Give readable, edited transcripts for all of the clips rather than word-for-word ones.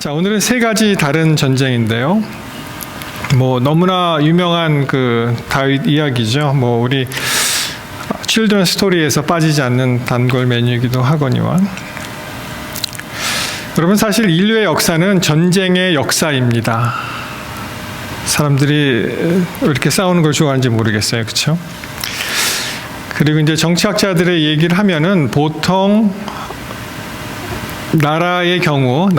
자, 오늘은 세 가지 다른 전쟁인데요. 너무나 유명한 그 다윗 이야기죠. 우리 칠드런 스토리에서 빠지지 않는 단골 메뉴이기도 하거니와. 여러분, 사실 인류의 역사는 전쟁의 역사입니다. 사람들이 왜 이렇게 싸우는 걸 좋아하는지 모르겠어요. 그렇죠? 그리고 이제 정치학자들의 얘기를 하면은 보통 나라의 경우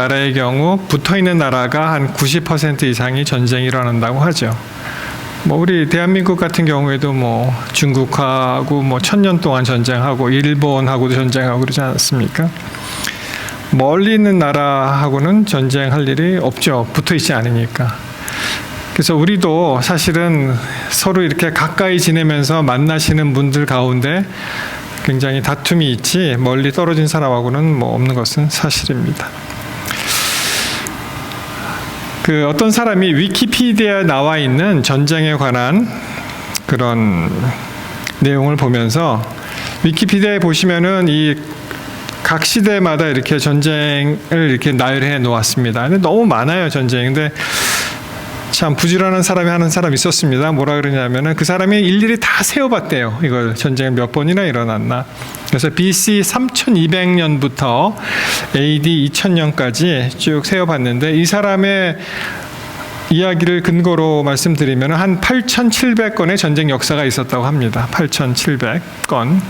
붙어있는 나라가 한 90% 이상이 전쟁이 일어난다고 하죠. 우리 대한민국 같은 경우에도 중국하고 1000년 동안 전쟁하고 일본하고도 전쟁하고 그러지 않았습니까? 멀리 있는 나라하고는 전쟁할 일이 없죠. 붙어있지 않으니까. 그래서 우리도 사실은 서로 이렇게 가까이 지내면서 만나시는 분들 가운데 굉장히 다툼이 있지 멀리 떨어진 사람하고는 없는 것은 사실입니다. 어떤 사람이 위키피디아에 나와 있는 전쟁에 관한 그런 내용을 보면서, 위키피디아에 보시면은 이 각 시대마다 이렇게 전쟁을 이렇게 나열해 놓았습니다. 근데 너무 많아요, 전쟁. 근데 참 부지런한 사람이 하는 사람이 있었습니다. 뭐라 그러냐면은 그 사람이 일일이 다 세어봤대요. 이걸 전쟁이 몇 번이나 일어났나. 그래서 BC 3200년부터 AD 2000년까지 쭉 세어봤는데, 이 사람의 이야기를 근거로 말씀드리면 한 8700건의 전쟁 역사가 있었다고 합니다. 8700건.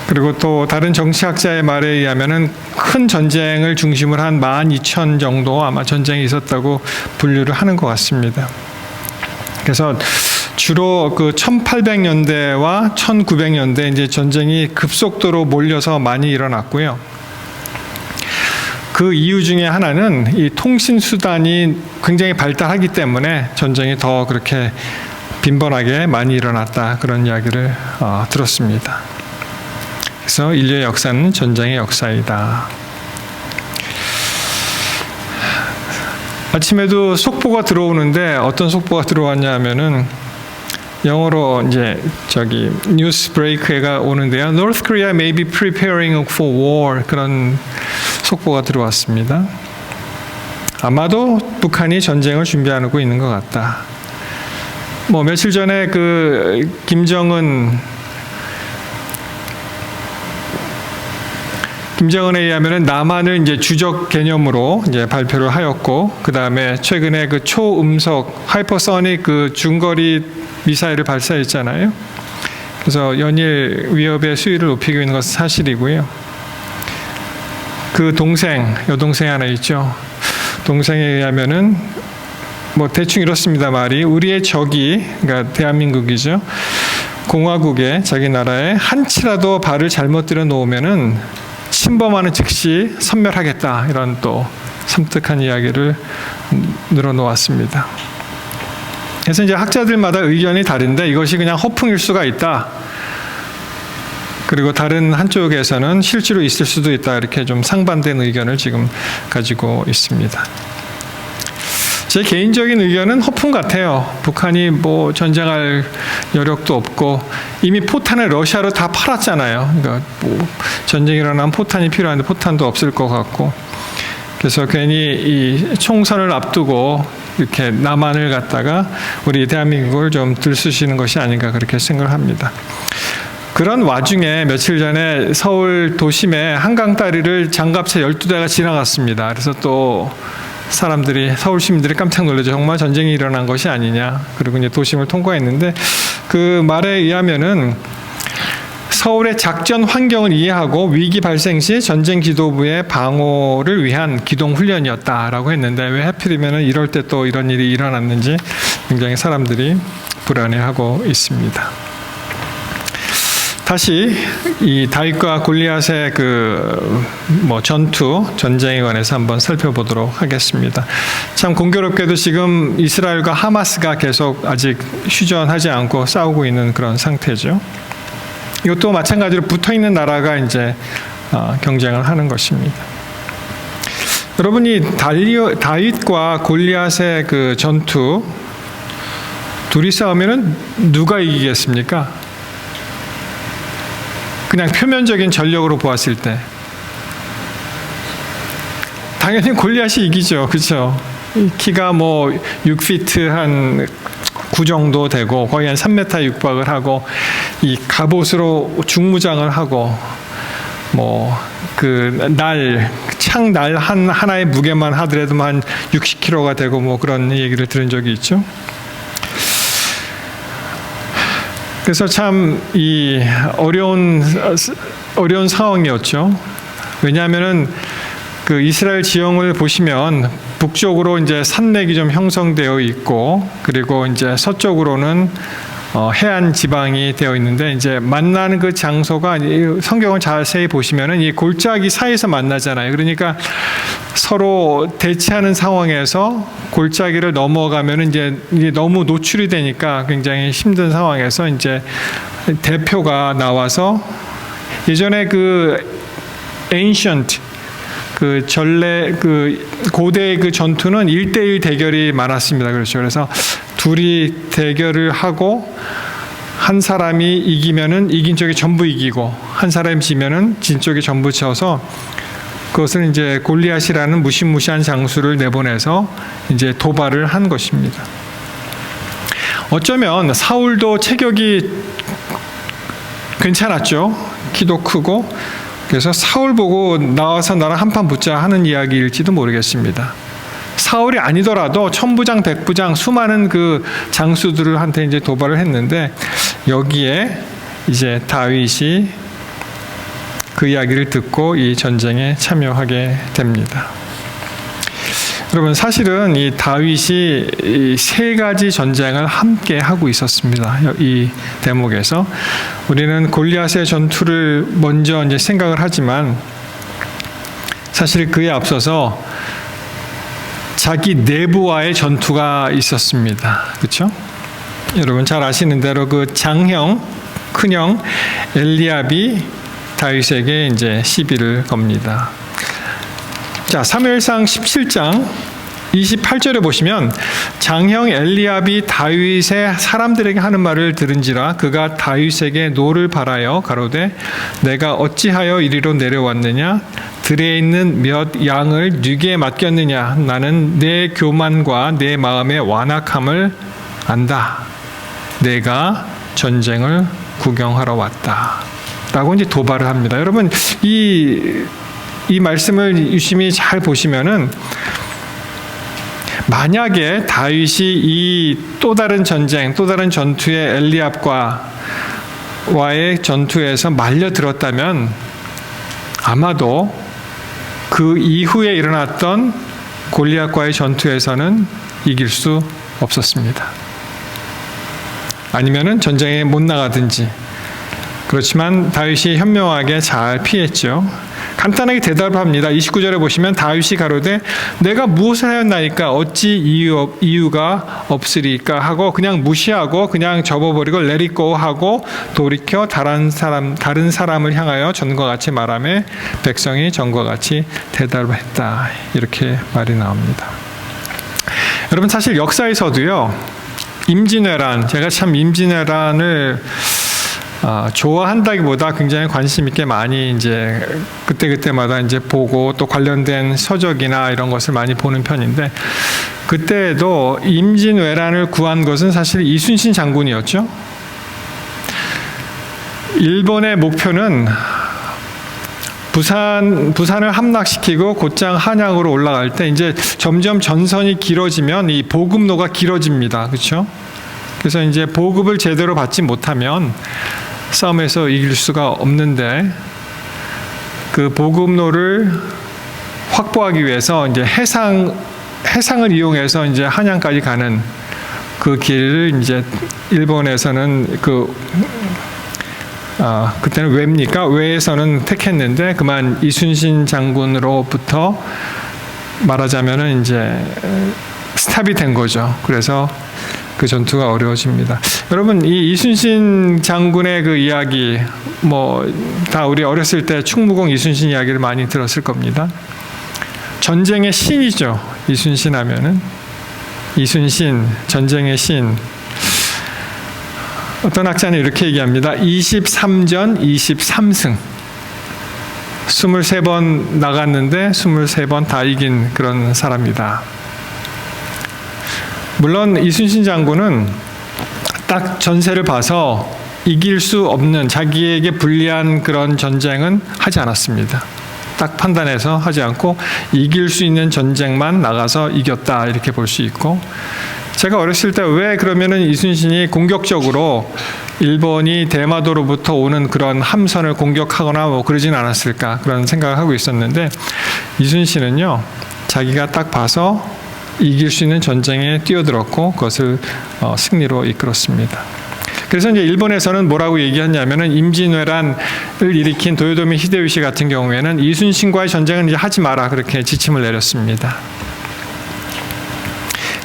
그리고 또 다른 정치학자의 말에 의하면은 큰 전쟁을 중심으로 한 12,000 정도 아마 전쟁이 있었다고 분류를 하는 것 같습니다. 그래서 주로 1800년대와 1900년대 이제 전쟁이 급속도로 몰려서 많이 일어났고요. 그 이유 중에 하나는 이 통신 수단이 굉장히 발달하기 때문에 전쟁이 더 그렇게 빈번하게 많이 일어났다, 그런 이야기를 들었습니다. 그래서 인류의 역사는 전쟁의 역사이다. 아침에도 속보가 들어오는데 어떤 속보가 들어왔냐 하면은 영어로 이제 뉴스 브레이크가 오는데요. North Korea may be preparing for war, 그런 속보가 들어왔습니다. 아마도 북한이 전쟁을 준비하고 있는 것 같다. 며칠 전에 김정은에 의하면은 남한을 이제 주적 개념으로 이제 발표를 하였고, 그 다음에 최근에 초음속 하이퍼소닉 중거리 미사일을 발사했잖아요. 그래서 연일 위협의 수위를 높이고 있는 것은 사실이고요. 여동생이 하나 있죠. 동생에 의하면은 대충 이렇습니다. 말이, 우리의 적이, 그러니까 대한민국이죠. 공화국에, 자기 나라에 한치라도 발을 잘못 들여 놓으면은 침범하는 즉시 섬멸하겠다, 이런 또 섬뜩한 이야기를 늘어놓았습니다. 그래서 이제 학자들마다 의견이 다른데 이것이 그냥 허풍일 수가 있다. 그리고 다른 한쪽에서는 실제로 있을 수도 있다, 이렇게 좀 상반된 의견을 지금 가지고 있습니다. 제 개인적인 의견은 허풍 같아요. 북한이 전쟁할 여력도 없고 이미 포탄을 러시아로 다 팔았잖아요. 그러니까 전쟁이 일어나면 포탄이 필요한데 포탄도 없을 것 같고, 그래서 괜히 이 총선을 앞두고 이렇게 남한을 갖다가 우리 대한민국을 좀 들쑤시는 것이 아닌가, 그렇게 생각을 합니다. 그런 와중에 며칠 전에 서울 도심에 한강 다리를 장갑차 12대가 지나갔습니다. 그래서 또 서울 시민들이 깜짝 놀라죠. 정말 전쟁이 일어난 것이 아니냐. 그리고 이제 도심을 통과했는데, 그 말에 의하면은 서울의 작전 환경을 이해하고 위기 발생 시 전쟁 기도부의 방어를 위한 기동 훈련이었다라고 했는데, 왜 하필이면은 이럴 때 또 이런 일이 일어났는지 굉장히 사람들이 불안해하고 있습니다. 다시 이 다윗과 골리앗의 전쟁에 관해서 한번 살펴보도록 하겠습니다. 참 공교롭게도 지금 이스라엘과 하마스가 계속 아직 휴전하지 않고 싸우고 있는 그런 상태죠. 이것도 마찬가지로 붙어있는 나라가 이제 경쟁을 하는 것입니다. 여러분이 다윗과 골리앗의 전투, 둘이 싸우면은 누가 이기겠습니까? 그냥 표면적인 전력으로 보았을 때 당연히 골리앗이 이기죠. 그렇죠? 키가 뭐 6피트 한 9 정도 되고 거의 한 3m 육박을 하고 이 갑옷으로 중무장을 하고 뭐 그 창 날 하나의 무게만 하더라도 한 60kg가 되고 뭐 그런 얘기를 들은 적이 있죠. 그래서 참 이 어려운 상황이었죠. 왜냐하면은 그 이스라엘 지형을 보시면 북쪽으로 이제 산맥이 좀 형성되어 있고 그리고 이제 서쪽으로는 해안 지방이 되어 있는데 이제 만나는 그 장소가 성경을 자세히 보시면은 이 골짜기 사이에서 만나잖아요. 그러니까 서로 대치하는 상황에서 골짜기를 넘어가면은 이제 너무 노출이 되니까 굉장히 힘든 상황에서 이제 대표가 나와서 예전에 그 ancient 그 고대의 그 전투는 1대1 대결이 많았습니다. 그렇죠. 그래서 둘이 대결을 하고 한 사람이 이기면은 이긴 쪽이 전부 이기고 한 사람이 지면은 진 쪽이 전부 져서 그것을 이제 골리앗이라는 무시무시한 장수를 내보내서 이제 도발을 한 것입니다. 어쩌면 사울도 체격이 괜찮았죠. 키도 크고. 그래서 사울 보고 나와서 나랑 한판 붙자 하는 이야기일지도 모르겠습니다. 사울이 아니더라도 천부장, 백부장 수많은 그 장수들한테 이제 도발을 했는데 여기에 이제 다윗이 그 이야기를 듣고 이 전쟁에 참여하게 됩니다. 여러분 사실은 이 다윗이 이 세 가지 전쟁을 함께 하고 있었습니다. 이 대목에서 우리는 골리앗의 전투를 먼저 이제 생각을 하지만 사실 그에 앞서서 자기 내부와의 전투가 있었습니다. 그렇죠? 여러분 잘 아시는 대로 그 장형, 큰형 엘리압이 다윗에게 이제 시비를 겁니다. 자, 사무엘상 17장 28절에 보시면 장형 엘리압이 다윗의 사람들에게 하는 말을 들은지라 그가 다윗에게 노를 바라여 가로되 내가 어찌하여 이리로 내려왔느냐 들에 있는 몇 양을 네게 맡겼느냐 나는 내 교만과 내 마음의 완악함을 안다. 내가 전쟁을 구경하러 왔다. 라고 이제 도발을 합니다. 여러분 이 말씀을 유심히 잘 보시면은 만약에 다윗이 이 또 다른 전쟁, 또 다른 전투에 엘리압과의 전투에서 말려들었다면 아마도 그 이후에 일어났던 골리앗과의 전투에서는 이길 수 없었습니다. 아니면은 전쟁에 못 나가든지. 그렇지만 다윗이 현명하게 잘 피했죠. 간단하게 대답을 합니다. 29절에 보시면 다윗이 가로되 내가 무엇을 하였나이까 어찌 이유가 없으리까 하고 그냥 무시하고 그냥 접어버리고 let it go 하고 돌이켜 다른 사람을 향하여 전과 같이 말하며 백성이 전과 같이 대답을 했다. 이렇게 말이 나옵니다. 여러분 사실 역사에서도요. 임진왜란, 제가 참 임진왜란을 좋아한다기보다 굉장히 관심 있게 많이 이제 그때마다 이제 보고 또 관련된 서적이나 이런 것을 많이 보는 편인데 그때도 임진왜란을 구한 것은 사실 이순신 장군이었죠. 일본의 목표는 부산을 함락시키고 곧장 한양으로 올라갈 때 이제 점점 전선이 길어지면 이 보급로가 길어집니다. 그렇죠? 그래서 이제 보급을 제대로 받지 못하면 싸움에서 이길 수가 없는데 그 보급로를 확보하기 위해서 이제 해상을 이용해서 이제 한양까지 가는 그 길을 이제 일본에서는 그때는 왜입니까? 왜에서는 택했는데 그만 이순신 장군으로부터 말하자면은 이제 스탑이 된 거죠. 그래서 그 전투가 어려워집니다. 여러분 이 이순신 장군의 그 이야기 다 우리 어렸을 때 충무공 이순신 이야기를 많이 들었을 겁니다. 전쟁의 신이죠. 이순신 하면은 이순신 전쟁의 신. 어떤 학자는 이렇게 얘기합니다. 23전 23승. 23번 나갔는데 23번 다 이긴 그런 사람이다. 물론 이순신 장군은 딱 전세를 봐서 이길 수 없는, 자기에게 불리한 그런 전쟁은 하지 않았습니다. 딱 판단해서 하지 않고 이길 수 있는 전쟁만 나가서 이겼다, 이렇게 볼 수 있고, 제가 어렸을 때 왜 그러면은 이순신이 공격적으로 일본이 대마도로부터 오는 그런 함선을 공격하거나 뭐 그러진 않았을까, 그런 생각을 하고 있었는데, 이순신은요 자기가 딱 봐서 이길 수 있는 전쟁에 뛰어들었고 그것을 승리로 이끌었습니다. 그래서 이제 일본에서는 뭐라고 얘기하냐면은, 임진왜란을 일으킨 도요토미 히데요시 같은 경우에는 이순신과의 전쟁은 이제 하지 마라, 그렇게 지침을 내렸습니다.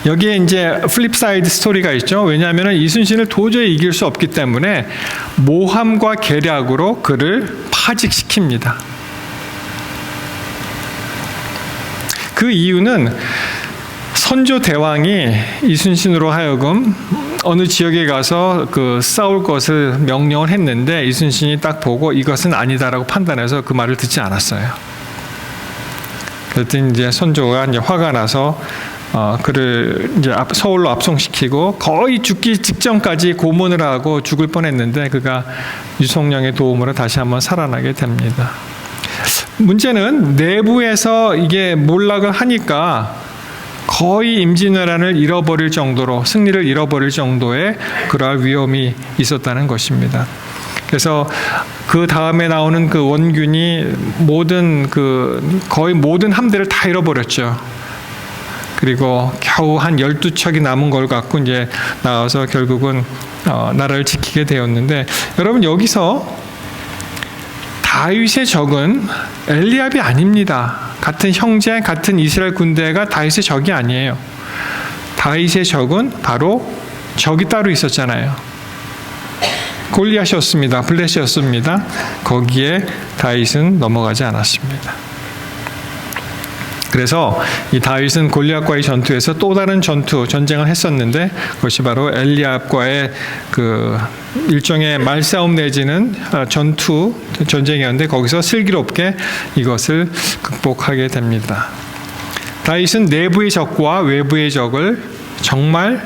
여기에 이제 플립사이드 스토리가 있죠. 왜냐하면 이순신을 도저히 이길 수 없기 때문에 모함과 계략으로 그를 파직시킵니다. 그 이유는 선조 대왕이 이순신으로 하여금 어느 지역에 가서 싸울 것을 명령을 했는데, 이순신이 딱 보고 이것은 아니다라고 판단해서 그 말을 듣지 않았어요. 그랬더니 이제 선조가 이제 화가 나서 그를 이제 서울로 압송시키고 거의 죽기 직전까지 고문을 하고 죽을 뻔했는데, 그가 유성령의 도움으로 다시 한번 살아나게 됩니다. 문제는 내부에서 이게 몰락을 하니까 거의 임진왜란을 잃어버릴 정도로, 승리를 잃어버릴 정도의 그러한 위험이 있었다는 것입니다. 그래서 그 다음에 나오는 그 원균이 거의 모든 함대를 다 잃어버렸죠. 그리고 겨우 한 12척이 남은 걸 갖고 이제 나와서 결국은 나라를 지키게 되었는데, 여러분 여기서 다윗의 적은 엘리압이 아닙니다. 같은 형제, 같은 이스라엘 군대가 다윗의 적이 아니에요. 다윗의 적은 바로 적이 따로 있었잖아요. 골리앗이었습니다. 블레셋이었습니다. 거기에 다윗은 넘어가지 않았습니다. 그래서 이 다윗은 골리앗과의 전투에서 또 다른 전쟁을 했었는데, 그것이 바로 엘리압과의 일종의 말싸움 내지는 전쟁이었는데, 거기서 슬기롭게 이것을 극복하게 됩니다. 다윗은 내부의 적과 외부의 적을 정말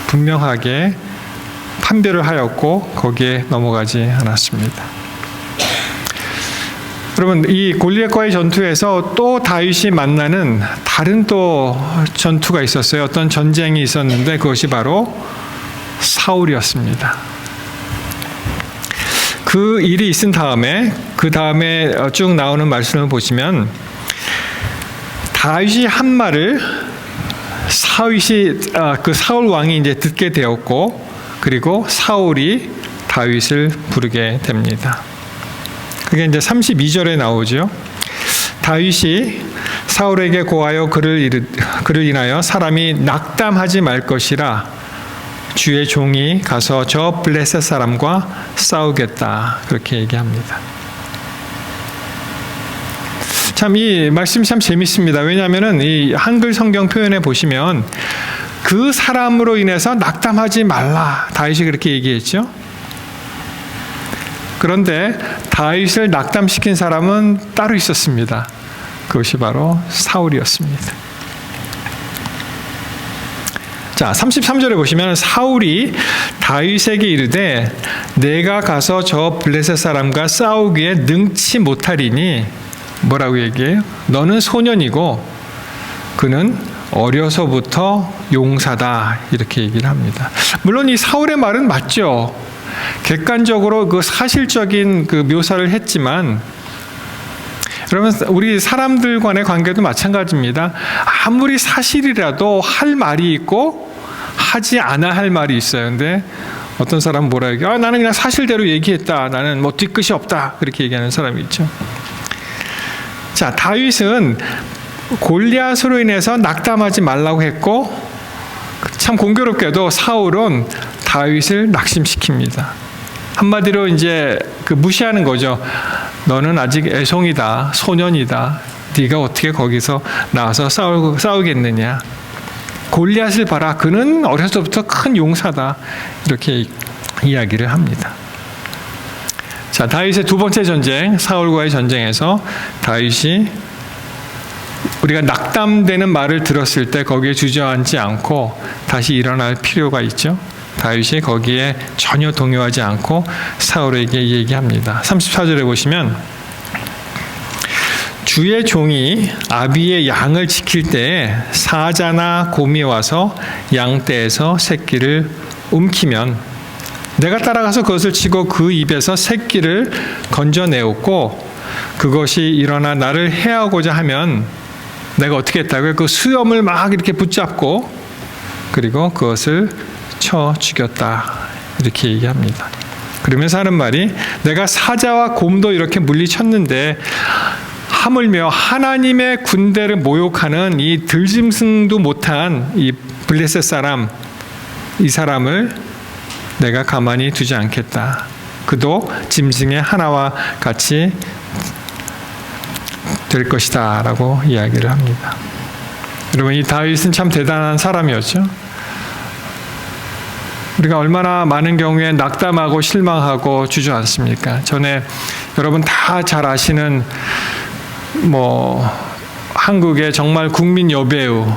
분명하게 판별을 하였고 거기에 넘어가지 않았습니다. 여러분, 이 골리앗과의 전투에서 또 다윗이 만나는 다른 또 전투가 있었어요. 어떤 전쟁이 있었는데 그것이 바로 사울이었습니다. 그 일이 있은 다음에, 그 다음에 쭉 나오는 말씀을 보시면, 다윗이 한 말을 사울 왕이 이제 듣게 되었고, 그리고 사울이 다윗을 부르게 됩니다. 그게 이제 32절에 나오죠. 다윗이 사울에게 고하여 그를 인하여 사람이 낙담하지 말 것이라, 주의 종이 가서 저 블레셋 사람과 싸우겠다, 그렇게 얘기합니다. 참 이 말씀이 참 재밌습니다. 왜냐하면은 이 한글 성경 표현에 보시면 그 사람으로 인해서 낙담하지 말라, 다윗이 그렇게 얘기했죠. 그런데 다윗을 낙담시킨 사람은 따로 있었습니다. 그것이 바로 사울이었습니다. 자, 33절에 보시면 사울이 다윗에게 이르되 내가 가서 저 블레셋 사람과 싸우기에 능치 못하리니, 뭐라고 얘기해요? 너는 소년이고 그는 어려서부터 용사다, 이렇게 얘기를 합니다. 물론 이 사울의 말은 맞죠. 객관적으로 그 사실적인 그 묘사를 했지만, 여러분 우리 사람들 간의 관계도 마찬가지입니다. 아무리 사실이라도 할 말이 있고 하지 않아야 할 말이 있어요. 근데 어떤 사람은 뭐라 얘기해요? 나는 그냥 사실대로 얘기했다, 나는 뭐 뒤끝이 없다, 그렇게 얘기하는 사람이 있죠. 자, 다윗은 골리앗으로 인해서 낙담하지 말라고 했고, 참 공교롭게도 사울은 다윗을 낙심시킵니다. 한마디로 이제 무시하는 거죠. 너는 아직 애송이다, 소년이다. 네가 어떻게 거기서 나와서 싸우겠느냐. 골리앗을 봐라, 그는 어려서부터 큰 용사다, 이렇게 이야기를 합니다. 자, 다윗의 두 번째 전쟁, 사울과의 전쟁에서 다윗이 우리가 낙담되는 말을 들었을 때 거기에 주저앉지 않고 다시 일어날 필요가 있죠. 다윗이 거기에 전혀 동요하지 않고 사울에게 얘기합니다. 34절에 보시면 주의 종이 아비의 양을 지킬 때에 사자나 곰이 와서 양떼에서 새끼를 움키면 내가 따라가서 그것을 치고 그 입에서 새끼를 건져내었고 그것이 일어나 나를 해하고자 하면 내가 어떻게 했다고요? 그 수염을 막 이렇게 붙잡고 그리고 그것을 쳐 죽였다. 이렇게 얘기합니다. 그러면서 하는 말이 내가 사자와 곰도 이렇게 물리쳤는데 하물며 하나님의 군대를 모욕하는 이 들짐승도 못한 이 블레셋 사람, 이 사람을 내가 가만히 두지 않겠다. 그도 짐승의 하나와 같이 될 것이다 라고 이야기를 합니다. 여러분, 이 다윗은 참 대단한 사람이었죠. 우리가 얼마나 많은 경우에 낙담하고 실망하고 주저앉습니까? 전에 여러분 다 잘 아시는 한국의 정말 국민 여배우,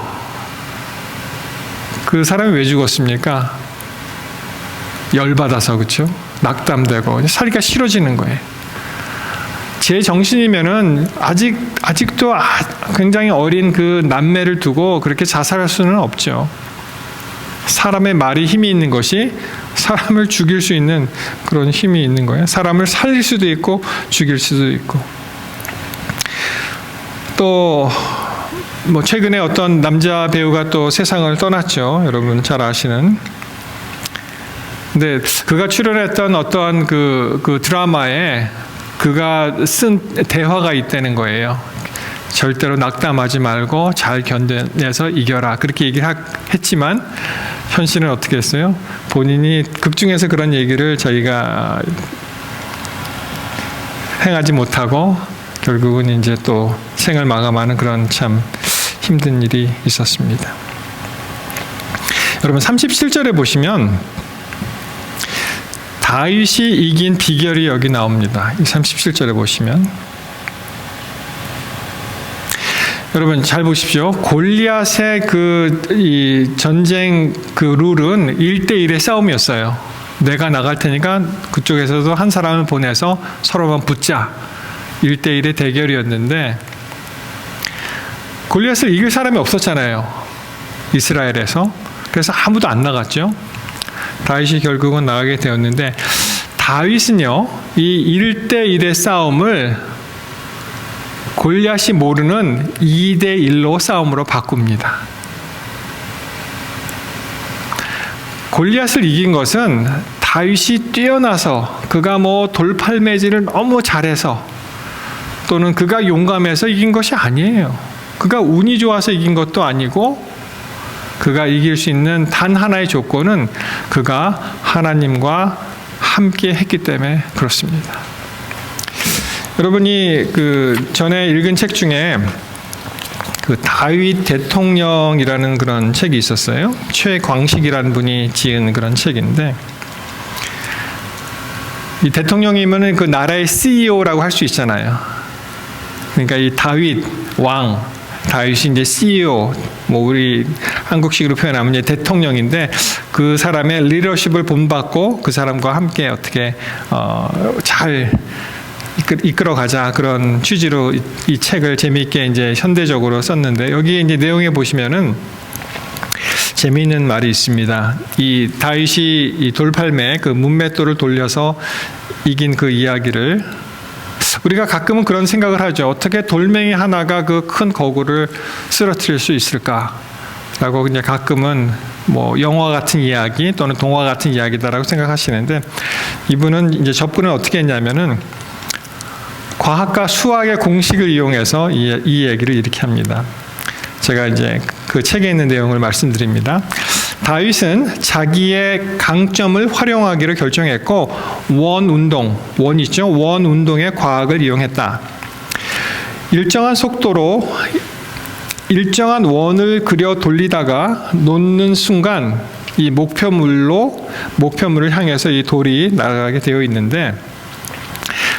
그 사람이 왜 죽었습니까? 열받아서, 그렇죠? 낙담되고 살기가 싫어지는 거예요. 제 정신이면은 아직도 굉장히 어린 그 남매를 두고 그렇게 자살할 수는 없죠. 사람의 말이 힘이 있는 것이 사람을 죽일 수 있는 그런 힘이 있는 거예요. 사람을 살릴 수도 있고 죽일 수도 있고. 또 최근에 어떤 남자 배우가 또 세상을 떠났죠. 여러분 잘 아시는. 근데 그가 출연했던 어떠한 그 드라마에 그가 쓴 대화가 있다는 거예요. 절대로 낙담하지 말고 잘 견뎌내서 이겨라. 그렇게 얘기했지만 현실은 어떻게 했어요? 본인이 극 중에서 그런 얘기를 자기가 행하지 못하고 결국은 이제 또 생을 마감하는 그런 참 힘든 일이 있었습니다. 여러분 37절에 보시면 다윗이 이긴 비결이 여기 나옵니다. 이 37절에 보시면 여러분 잘 보십시오. 골리앗의 이 전쟁 그 룰은 1대1의 싸움이었어요. 내가 나갈 테니까 그쪽에서도 한 사람을 보내서 서로만 붙자. 1대1의 대결이었는데 골리앗을 이길 사람이 없었잖아요. 이스라엘에서. 그래서 아무도 안 나갔죠. 다윗이 결국은 나가게 되었는데 다윗은요. 이 1대1의 싸움을 골리앗이 모르는 2대1로 싸움으로 바꿉니다. 골리앗을 이긴 것은 다윗이 뛰어나서 그가 돌팔매질을 너무 잘해서 또는 그가 용감해서 이긴 것이 아니에요. 그가 운이 좋아서 이긴 것도 아니고 그가 이길 수 있는 단 하나의 조건은 그가 하나님과 함께 했기 때문에 그렇습니다. 여러분이 그 전에 읽은 책 중에 그 다윗 대통령이라는 그런 책이 있었어요. 최광식이라는 분이 지은 그런 책인데 이 대통령이면은 그 나라의 CEO라고 할 수 있잖아요. 그러니까 이 다윗 왕, 다윗이 이제 CEO, 우리 한국식으로 표현하면 이제 대통령인데 그 사람의 리더십을 본받고 그 사람과 함께 어떻게 잘 이끌어가자 그런 취지로 이 책을 재미있게 이제 현대적으로 썼는데 여기 이제 내용에 보시면은 재미있는 말이 있습니다. 이 다윗이 이 돌팔매 그 문맷돌을 돌려서 이긴 그 이야기를 우리가 가끔은 그런 생각을 하죠. 어떻게 돌멩이 하나가 그 큰 거구를 쓰러뜨릴 수 있을까라고 그냥 가끔은 영화 같은 이야기 또는 동화 같은 이야기다라고 생각하시는데 이분은 이제 접근을 어떻게 했냐면은 과학과 수학의 공식을 이용해서 이 얘기를 이렇게 합니다. 제가 이제 그 책에 있는 내용을 말씀드립니다. 다윗은 자기의 강점을 활용하기로 결정했고 원 있죠? 원 운동의 과학을 이용했다. 일정한 속도로 일정한 원을 그려 돌리다가 놓는 순간 이 목표물을 향해서 이 돌이 날아가게 되어 있는데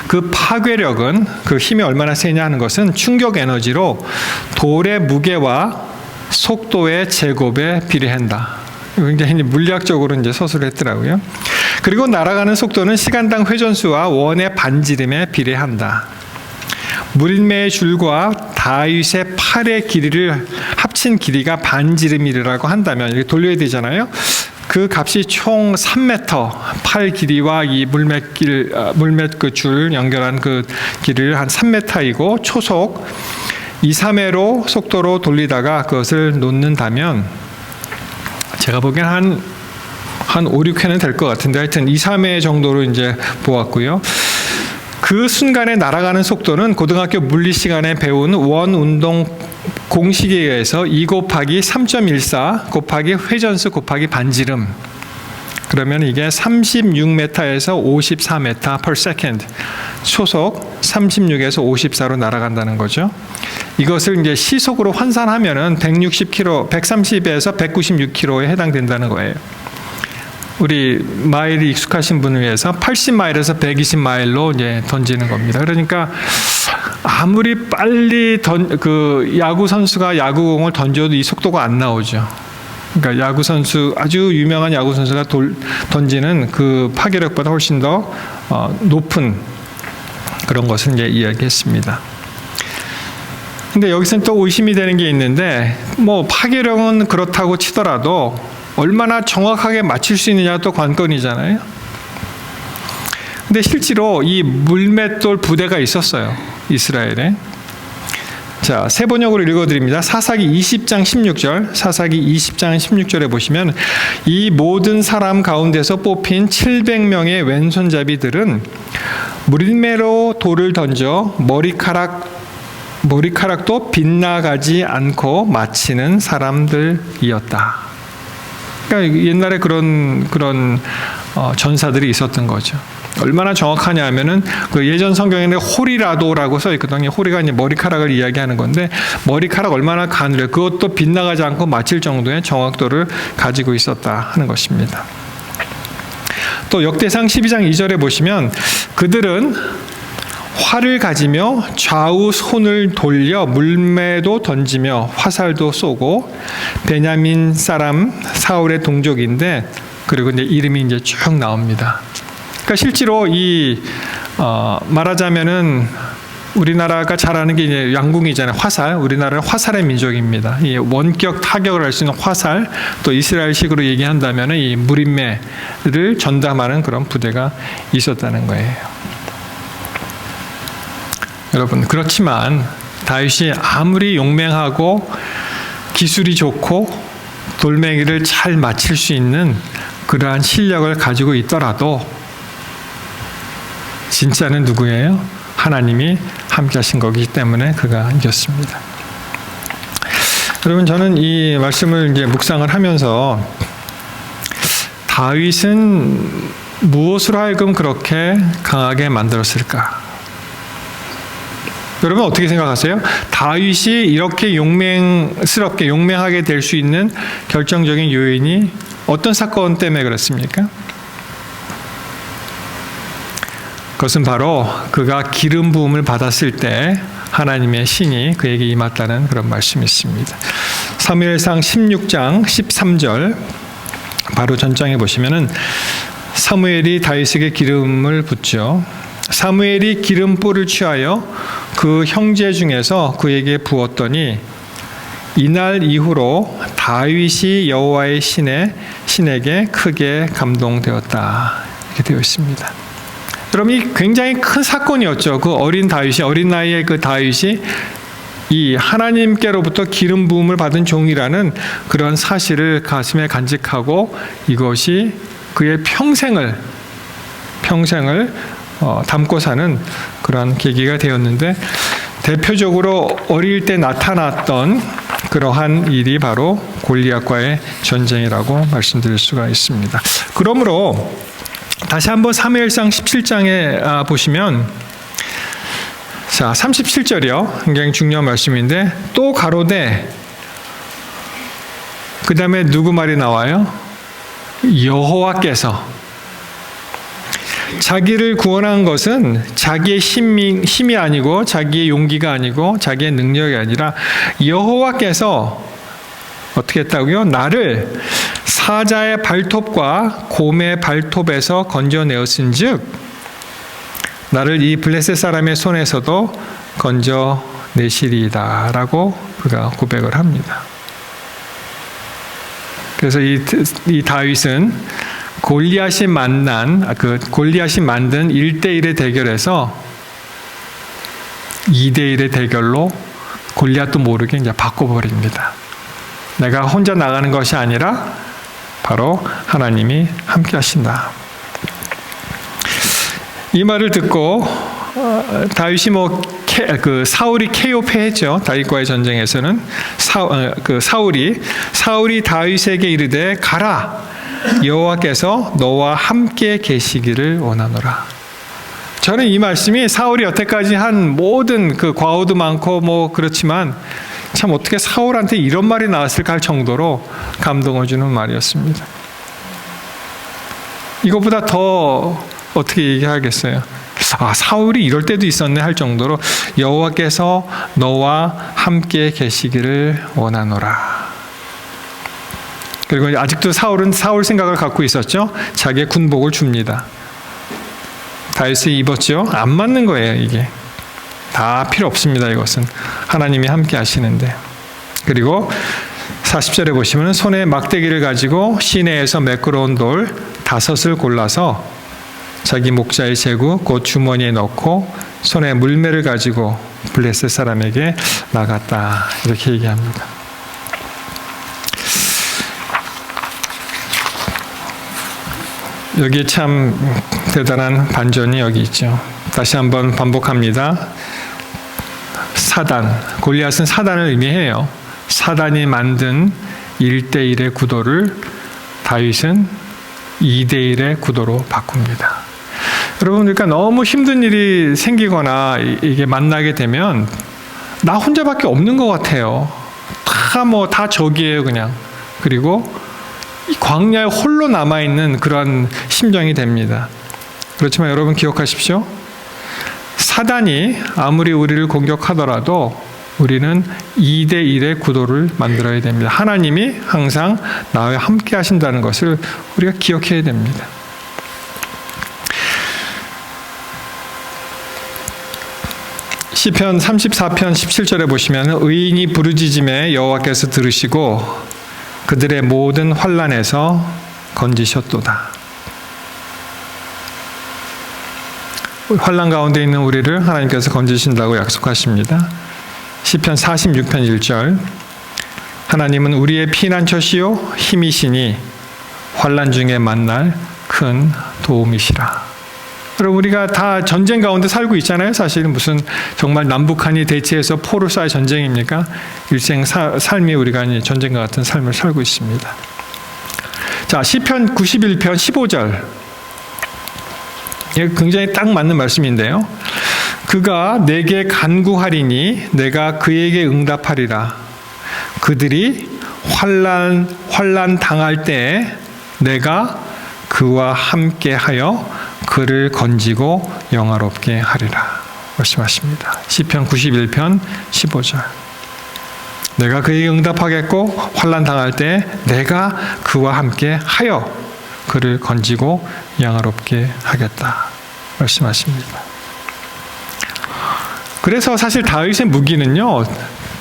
그 파괴력은, 그 힘이 얼마나 세냐 하는 것은 충격 에너지로 돌의 무게와 속도의 제곱에 비례한다. 굉장히 물리학적으로 이제 서술을 했더라고요. 그리고 날아가는 속도는 시간당 회전수와 원의 반지름에 비례한다. 무린매의 줄과 다윗의 팔의 길이를 합친 길이가 반지름이라고 한다면, 이렇게 돌려야 되잖아요. 그 값이 총 3m, 팔 길이와 이 물맷 그 줄 연결한 그 길이를 한 3m이고 초속 2, 3회로 속도로 돌리다가 그것을 놓는다면, 제가 보기엔 한 5, 6회는 될 것 같은데, 하여튼 2, 3회 정도로 이제 보았고요. 그 순간에 날아가는 속도는 고등학교 물리 시간에 배운 원 운동 공식에 의해서 2 곱하기 3.14 곱하기 회전수 곱하기 반지름, 그러면 이게 36m에서 54m per second, 초속 36에서 54로 날아간다는 거죠. 이것을 이제 시속으로 환산하면은 160km, 130에서 196km에 해당된다는 거예요. 우리 마일이 익숙하신 분을 위해서 80마일에서 120마일로 이제 던지는 겁니다. 그러니까 아무리 빨리 그 야구 선수가 야구공을 던져도 이 속도가 안 나오죠. 그러니까 야구 선수, 아주 유명한 야구 선수가 던지는 그 파괴력보다 훨씬 더 높은 그런 것을 이제 이야기했습니다. 근데 여기서는 또 의심이 되는 게 있는데, 뭐 파괴력은 그렇다고 치더라도 얼마나 정확하게 맞출 수 있느냐가 또 관건이잖아요. 근데 실제로 이 물맷돌 부대가 있었어요, 이스라엘에. 자, 세 번역으로 읽어드립니다. 사사기 20장 16절, 사사기 20장 16절에 보시면, 이 모든 사람 가운데서 뽑힌 700명의 왼손잡이들은 무린매로 돌을 던져 머리카락도 빗나가지 않고 마치는 사람들이었다. 그러니까 옛날에 그런 전사들이 있었던 거죠. 얼마나 정확하냐 하면은 그 예전 성경에는 호리라도라고 써 있거든요. 호리가 이제 머리카락을 이야기하는 건데, 머리카락 얼마나 가늘어요. 그것도 빗나가지 않고 맞힐 정도의 정확도를 가지고 있었다 하는 것입니다. 또 역대상 12장 2절에 보시면, 그들은 활을 가지며 좌우 손을 돌려 물매도 던지며 화살도 쏘고, 베냐민 사람 사울의 동족인데, 그리고 이제 이름이 이제 쭉 나옵니다. 그러니까 실제로 말하자면은 우리나라가 잘 아는 게 이제 양궁이잖아요. 화살. 우리나라는 화살의 민족입니다. 이 원격 타격을 할 수 있는 화살, 또 이스라엘식으로 얘기한다면은 이 무린매를 전담하는 그런 부대가 있었다는 거예요. 여러분, 그렇지만 다윗이 아무리 용맹하고 기술이 좋고 돌멩이를 잘 맞힐 수 있는 그러한 실력을 가지고 있더라도 진짜는 누구예요? 하나님이 함께 하신 거기 때문에 그가 이겼습니다. 여러분, 저는 이 말씀을 이제 묵상을 하면서 다윗은 무엇으로 하여금 그렇게 강하게 만들었을까? 여러분 어떻게 생각하세요? 다윗이 이렇게 용맹하게 될 수 있는 결정적인 요인이 어떤 사건 때문에 그렇습니까? 그것은 바로 그가 기름 부음을 받았을 때 하나님의 신이 그에게 임했다는 그런 말씀이 있습니다. 사무엘상 16장 13절 바로 전장에 보시면은 사무엘이 다윗에게 기름을 붓죠. 사무엘이 기름불을 취하여 그 형제 중에서 그에게 부었더니 이날 이후로 다윗이 여호와의 신에게 크게 감동되었다. 이렇게 되어 있습니다. 여러분, 이 굉장히 큰 사건이었죠. 그 어린 나이의 그 다윗이 이 하나님께로부터 기름 부음을 받은 종이라는 그런 사실을 가슴에 간직하고 이것이 그의 평생을 담고 사는 그런 계기가 되었는데, 대표적으로 어릴 때 나타났던 그러한 일이 바로 골리앗과의 전쟁이라고 말씀드릴 수가 있습니다. 그러므로 다시 한번 사무엘상 17장에 보시면, 자 37절이요. 굉장히 중요한 말씀인데, 또 가로되, 그 다음에 누구 말이 나와요? 여호와께서. 자기를 구원한 것은 자기의 힘이 아니고 자기의 용기가 아니고 자기의 능력이 아니라 여호와께서 어떻게 했다고요? 나를 사자의 발톱과 곰의 발톱에서 건져내었은즉 나를 이 블레셋 사람의 손에서도 건져내시리이다 라고 그가 고백을 합니다. 그래서 이 다윗은 골리앗이 만든 1대1의 대결에서 2대1의 대결로 골리앗도 모르게 이제 바꿔버립니다. 내가 혼자 나가는 것이 아니라 바로 하나님이 함께 하신다. 이 말을 듣고 다윗이 사울이 KO 패했죠. 다윗과의 전쟁에서는 사울이 다윗에게 이르되 가라 여호와께서 너와 함께 계시기를 원하노라. 저는 이 말씀이 사울이 여태까지 한 모든 그 과오도 많고 그렇지만 참 어떻게 사울한테 이런 말이 나왔을까 할 정도로 감동을 주는 말이었습니다. 이것보다 더 어떻게 얘기하겠어요? 사울이 이럴 때도 있었네 할 정도로 여호와께서 너와 함께 계시기를 원하노라. 그리고 아직도 사울은 사울 생각을 갖고 있었죠. 자기의 군복을 줍니다. 다윗이 입었죠. 안 맞는 거예요. 이게 다 필요 없습니다. 이것은 하나님이 함께 하시는데. 그리고 40절에 보시면 손에 막대기를 가지고 시내에서 매끄러운 돌 5을 골라서 자기 목자의 제구 곧 주머니에 넣고 손에 물매를 가지고 블레셋 사람에게 나갔다. 이렇게 얘기합니다. 여기 참 대단한 반전이 여기 있죠. 다시 한번 반복합니다. 골리앗은 사단을 의미해요. 사단이 만든 1대1의 구도를 다윗은 2대1의 구도로 바꿉니다. 여러분, 그러니까 너무 힘든 일이 생기거나 이게 만나게 되면 나 혼자밖에 없는 것 같아요. 다 적이에요, 그냥. 그리고 이 광야에 홀로 남아있는 그런 심정이 됩니다. 그렇지만 여러분 기억하십시오. 사단이 아무리 우리를 공격하더라도 우리는 2대1의 구도를 만들어야 됩니다. 하나님이 항상 나와 함께 하신다는 것을 우리가 기억해야 됩니다. 시편 34편 17절에 보시면 의인이 부르짖음에 여호와께서 들으시고 그들의 모든 환난에서 건지셨도다. 환난 가운데 있는 우리를 하나님께서 건지신다고 약속하십니다. 시편 46편 1절 하나님은 우리의 피난처시요 힘이시니 환난 중에 만날 큰 도움이시라. 여러분, 우리가 다 전쟁 가운데 살고 있잖아요. 사실은 무슨 정말 남북한이 대치해서 포를 쏴야 전쟁입니까? 일생 삶이 우리가 전쟁과 같은 삶을 살고 있습니다. 자, 시편 91편 15절. 이게 굉장히 딱 맞는 말씀인데요. 그가 내게 간구하리니 내가 그에게 응답하리라. 그들이 환난 당할 때에 내가 그와 함께하여 그를 건지고 영화롭게 하리라 말씀하십니다. 시편 91편 15절. 내가 그에게 응답하겠고 환난 당할 때 내가 그와 함께 하여 그를 건지고 영화롭게 하겠다 말씀하십니다. 그래서 사실 다윗의 무기는요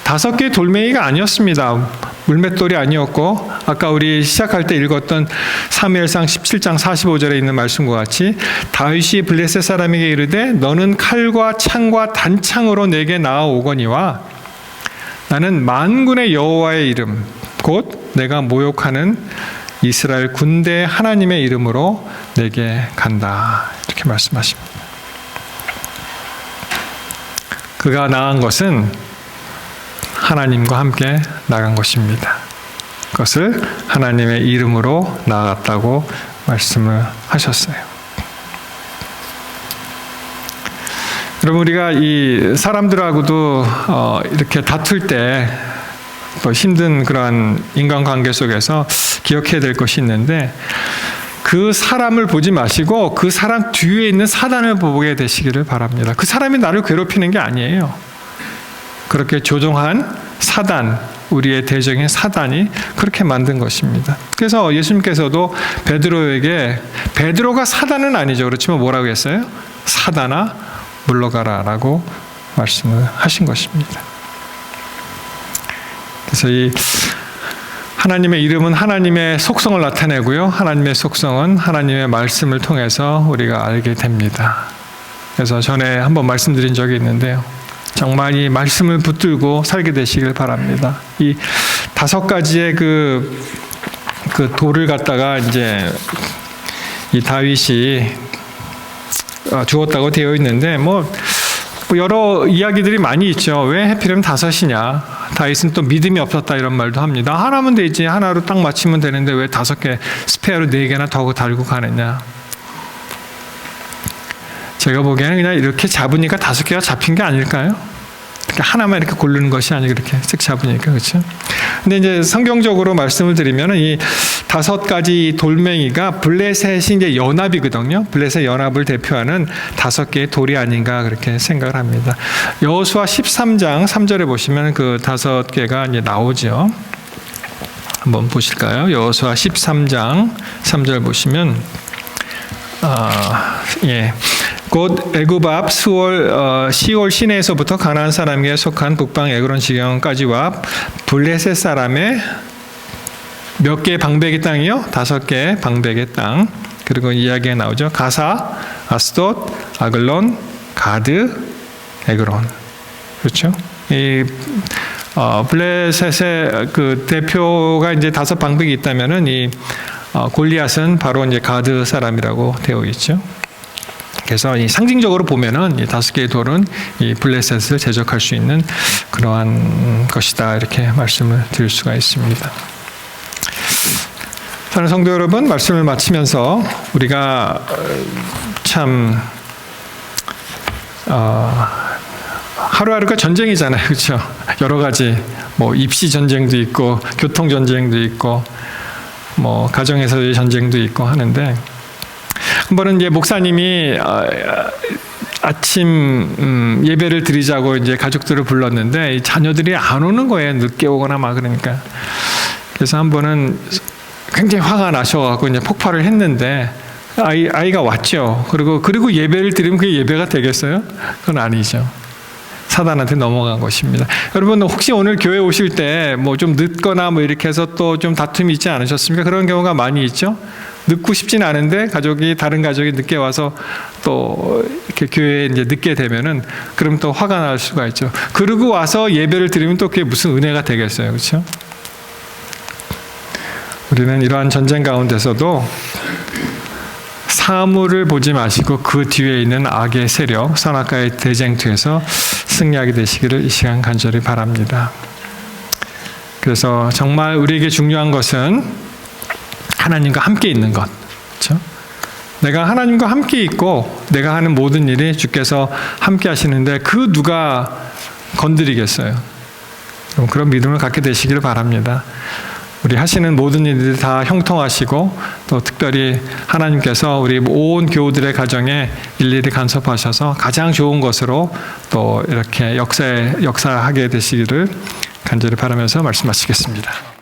5개의 돌멩이가 아니었습니다. 물맷돌이 아니었고 아까 우리 시작할 때 읽었던 사무엘상 17장 45절에 있는 말씀과 같이 다윗이 블레셋 사람에게 이르되 너는 칼과 창과 단창으로 내게 나아오거니와 나는 만군의 여호와의 이름 곧 내가 모욕하는 이스라엘 군대 하나님의 이름으로 내게 간다 이렇게 말씀하십니다. 그가 나간 것은 하나님과 함께 나간 것입니다. 그것을 하나님의 이름으로 나아갔다고 말씀을 하셨어요. 여러분, 우리가 이 사람들하고도 이렇게 다툴 때 또 힘든 그러한 인간관계 속에서 기억해야 될 것이 있는데 그 사람을 보지 마시고 그 사람 뒤에 있는 사단을 보게 되시기를 바랍니다. 그 사람이 나를 괴롭히는 게 아니에요. 그렇게 조종한 사단, 우리의 대적인 사단이 그렇게 만든 것입니다. 그래서 예수님께서도 베드로에게, 베드로가 사단은 아니죠. 그렇지만 뭐라고 했어요? 사단아 물러가라 라고 말씀을 하신 것입니다. 그래서 이 하나님의 이름은 하나님의 속성을 나타내고요. 하나님의 속성은 하나님의 말씀을 통해서 우리가 알게 됩니다. 그래서 전에 한번 말씀드린 적이 있는데요. 정말 이 말씀을 붙들고 살게 되시길 바랍니다. 이 5가지의 그 돌을 갖다가 이제 이 다윗이 주었다고 되어 있는데 뭐 여러 이야기들이 많이 있죠. 왜 하필이면 5이냐? 다윗은 또 믿음이 없었다 이런 말도 합니다. 하나면 되지. 하나로 딱 맞추면 되는데 왜 5개 스페어로 4개나 더 달고 가느냐? 제가 보기에는 그냥 이렇게 잡으니까 5개가 잡힌 게 아닐까요? 하나만 이렇게 고르는 것이 아니고 이렇게 쓱 잡으니까, 그렇죠? 근데 이제 성경적으로 말씀을 드리면은 이 5가지 돌멩이가 블레셋이 이제 연합이거든요. 블레셋 연합을 대표하는 5개의 돌이 아닌가 그렇게 생각을 합니다. 여호수아 13장 3절에 보시면 그 5개가 이제 나오죠. 한번 보실까요? 여호수아 13장 3절 보시면 곧 애굽 앞 시올 시내에서부터 가나안 사람에게 속한 북방 에그론 지경까지와 블레셋 사람의 몇 개의 방백의 땅이요? 5개의 방백의 땅. 그리고 이야기가 나오죠. 가사, 아스돗, 아글론, 가드, 에그론. 그렇죠? 이 블레셋의 그 대표가 이제 5 방백이 있다면은 이 골리앗은 바로 이제 가드 사람이라고 되어 있죠. 그래서 이 상징적으로 보면은 이 5개의 돌은 이 블레셋을 대적할 수 있는 그러한 것이다 이렇게 말씀을 드릴 수가 있습니다. 사랑하는 성도 여러분, 말씀을 마치면서 우리가 참 하루하루가 전쟁이잖아요, 그렇죠? 여러 가지 뭐 입시 전쟁도 있고 교통 전쟁도 있고 뭐 가정에서의 전쟁도 있고 하는데. 한 번은 이제 목사님이 아침 예배를 드리자고 이제 가족들을 불렀는데 자녀들이 안 오는 거예요. 늦게 오거나 막 그러니까. 그래서 한 번은 굉장히 화가 나셔갖고 이제 폭발을 했는데 아이가 왔죠. 그리고 예배를 드리면 그게 예배가 되겠어요? 그건 아니죠. 사단한테 넘어간 것입니다. 여러분 혹시 오늘 교회 오실 때 뭐 좀 늦거나 뭐 이렇게 해서 또 좀 다툼이 있지 않으셨습니까? 그런 경우가 많이 있죠. 늦고 싶진 않은데 다른 가족이 늦게 와서 또 이렇게 교회에 이제 늦게 되면은 그럼 또 화가 날 수가 있죠. 그러고 와서 예배를 드리면 또 그게 무슨 은혜가 되겠어요, 그렇죠? 우리는 이러한 전쟁 가운데서도 사물을 보지 마시고 그 뒤에 있는 악의 세력, 선악과의 대쟁투에서 승리하게 되시기를 이 시간 간절히 바랍니다. 그래서 정말 우리에게 중요한 것은 하나님과 함께 있는 것, 그렇죠? 내가 하나님과 함께 있고 내가 하는 모든 일이 주께서 함께 하시는데 그 누가 건드리겠어요? 그런 믿음을 갖게 되시기를 바랍니다. 우리 하시는 모든 일들이 다 형통하시고 또 특별히 하나님께서 우리 온 교우들의 가정에 일일이 간섭하셔서 가장 좋은 것으로 또 이렇게 역사하게 되시기를 간절히 바라면서 말씀 마치겠습니다.